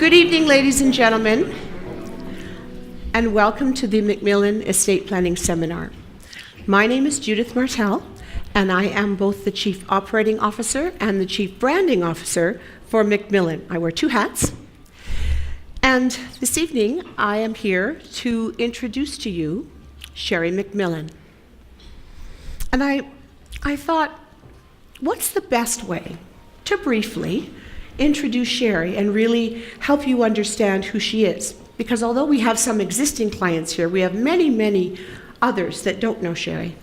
Good evening, ladies and gentlemen, and welcome to the MacMillan Estate Planning Seminar. My name is Judith Martel, and I am both the Chief Operating Officer and the Chief Branding Officer for MacMillan. I wear two hats. And this evening, I am here to introduce to you Sherry MacMillan. And I thought, what's the best way to briefly introduce Sherry and really help you understand who she is? Because although we have some existing clients here, we have many, many others that don't know Sherry.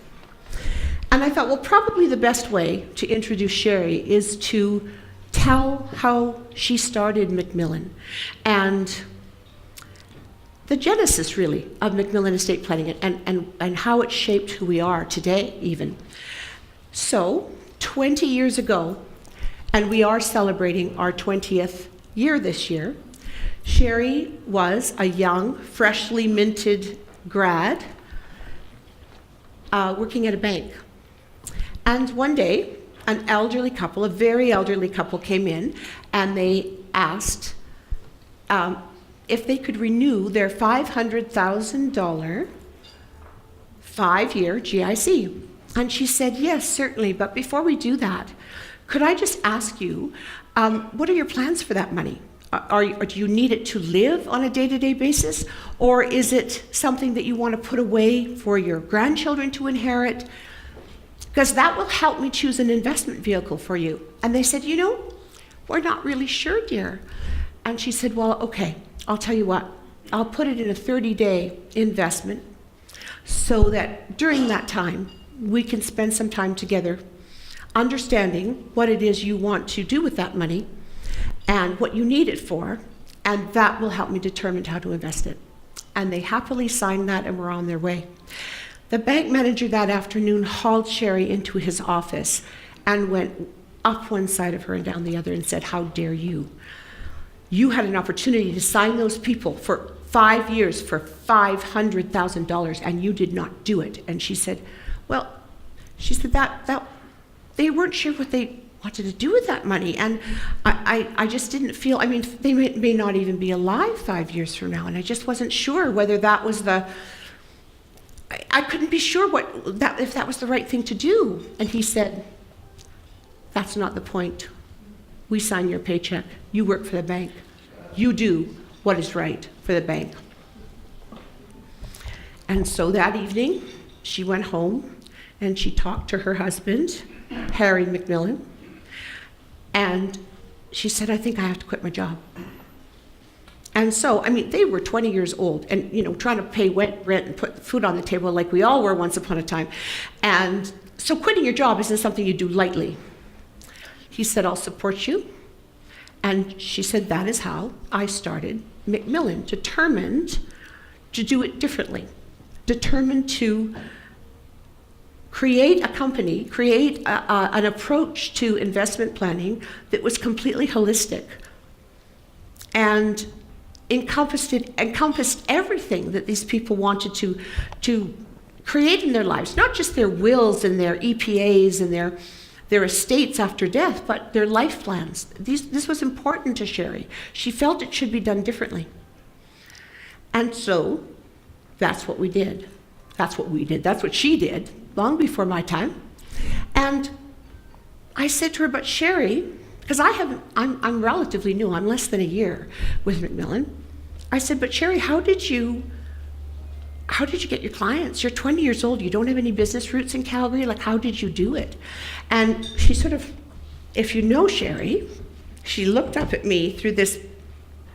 And I thought, well, probably the best way to introduce Sherry is to tell how she started MacMillan and the genesis, really, of MacMillan Estate Planning and how it shaped who we are today, even. So, 20 years ago, and we are celebrating our 20th year this year, Sherry was a young, freshly minted grad working at a bank. And one day, an elderly couple, a very elderly couple, came in and they asked if they could renew their $500,000 5-year GIC. And she said, yes, certainly, but before we do that, could I just ask you, what are your plans for that money? Do you need it to live on a day-to-day basis? Or is it something that you want to put away for your grandchildren to inherit? Because that will help me choose an investment vehicle for you. And they said, we're not really sure, dear. And she said, well, okay, I'll tell you what. I'll put it in a 30-day investment so that during that time, we can spend some time together understanding what it is you want to do with that money and what you need it for, and that will help me determine how to invest it. And they happily signed that and were on their way. The bank manager that afternoon hauled Sherry into his office and went up one side of her and down the other and said, how dare you? You had an opportunity to sign those people for 5 years for $500,000 and you did not do it. And she said, well, that they weren't sure what they wanted to do with that money. And I just didn't feel, they may not even be alive 5 years from now. And I just wasn't sure whether that was I couldn't be sure if that was the right thing to do. And he said, that's not the point. We sign your paycheck. You work for the bank. You do what is right for the bank. And so that evening, she went home and she talked to her husband, Harry MacMillan, and she said, I think I have to quit my job. And so, they were 20 years old and, trying to pay rent and put food on the table like we all were once upon a time. And so quitting your job isn't something you do lightly. He said, I'll support you. And she said, that is how I started MacMillan, determined to do it differently, determined to create a company, create an approach to investment planning that was completely holistic and encompassed everything that these people wanted to create in their lives, not just their wills and their EPAs and their estates after death, but their life plans. This was important to Sherry. She felt it should be done differently. And so that's what we did. That's what she did, long before my time. And I said to her, but Sherry, because I'm relatively new, I'm less than a year with MacMillan. I said, but Sherry, how did you get your clients? You're 20 years old, you don't have any business roots in Calgary, how did you do it? And she sort of, if you know Sherry, she looked up at me through this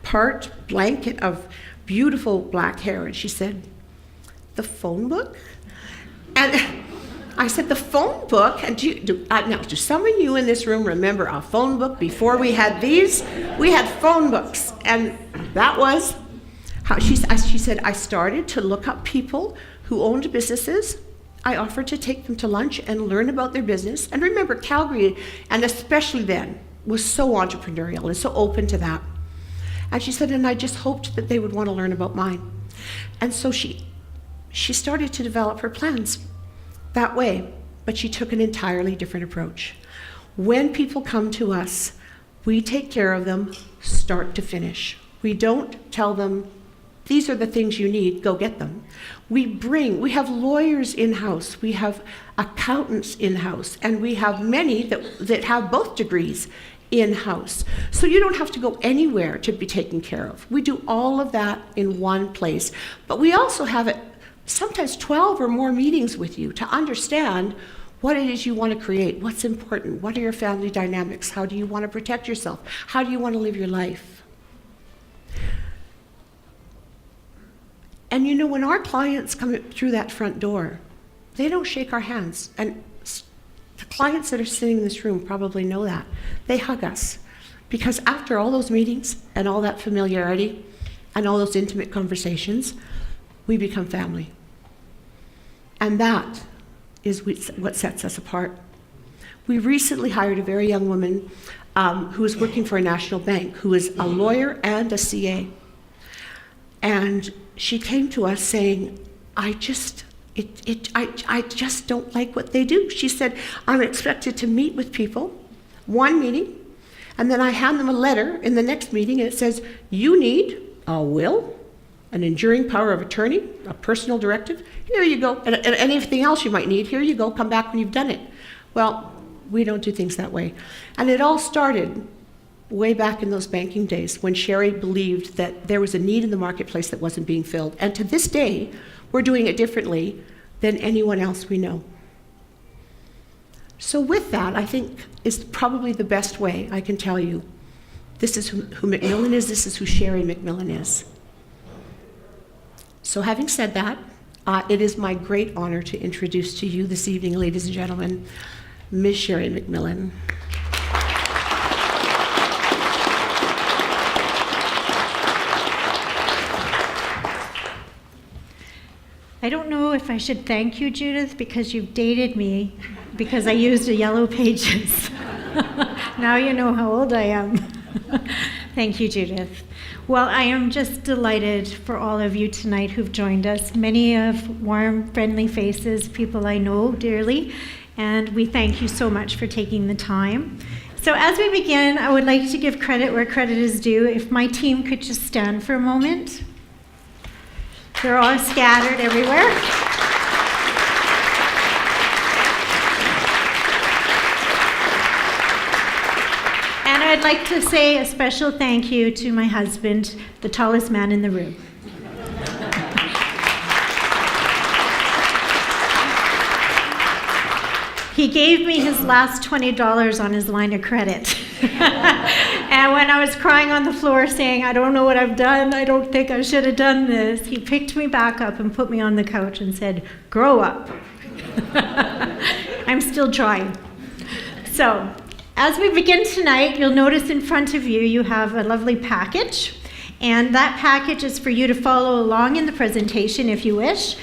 part blanket of beautiful black hair and she said, the phone book? And I said, the phone book? And do some of you in this room remember a phone book before we had these? We had phone books. And that was how she said, I started to look up people who owned businesses. I offered to take them to lunch and learn about their business. And remember, Calgary, and especially then, was so entrepreneurial and so open to that. And she said, and I just hoped that they would want to learn about mine. And so she started to develop her plans that way, but she took an entirely different approach. When people come to us, we take care of them start to finish. We don't tell them, these are the things you need, go get them. We have lawyers in-house, we have accountants in-house, and we have many that have both degrees in-house. So you don't have to go anywhere to be taken care of. We do all of that in one place. But we also have it sometimes 12 or more meetings with you to understand what it is you want to create, what's important, what are your family dynamics, how do you want to protect yourself, how do you want to live your life. And you know, when our clients come through that front door, they don't shake our hands. And the clients that are sitting in this room probably know that. They hug us. Because after all those meetings and all that familiarity and all those intimate conversations, we become family. And that is what sets us apart. We recently hired a very young woman who is working for a national bank, who is a lawyer and a CA. And she came to us saying, I just don't like what they do. She said, I'm expected to meet with people, one meeting, and then I hand them a letter in the next meeting, and it says, you need a will, an enduring power of attorney, a personal directive. Here you go. And anything else you might need, here you go. Come back when you've done it. Well, we don't do things that way. And it all started way back in those banking days when Sherry believed that there was a need in the marketplace that wasn't being filled. And to this day, we're doing it differently than anyone else we know. So with that, I think is probably the best way I can tell you, this is who MacMillan is, this is who Sherry MacMillan is. So having said that, it is my great honor to introduce to you this evening, ladies and gentlemen, Ms. Sherry MacMillan. I don't know if I should thank you, Judith, because you've dated me, because I used a Yellow Pages. Now you know how old I am. Thank you, Judith. Well, I am just delighted for all of you tonight who've joined us. Many of warm, friendly faces, people I know dearly, and we thank you so much for taking the time. So as we begin, I would like to give credit where credit is due. If my team could just stand for a moment. They're all scattered everywhere. And I'd like to say a special thank you to my husband, the tallest man in the room. He gave me his last $20 on his line of credit. And when I was crying on the floor saying, I don't know what I've done, I don't think I should have done this, he picked me back up and put me on the couch and said, grow up. I'm still trying. So, as we begin tonight, you'll notice in front of you, you have a lovely package. And that package is for you to follow along in the presentation if you wish.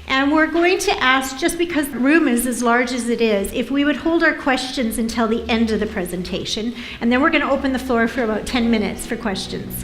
And we're going to ask, just because the room is as large as it is, if we would hold our questions until the end of the presentation. And then we're going to open the floor for about 10 minutes for questions.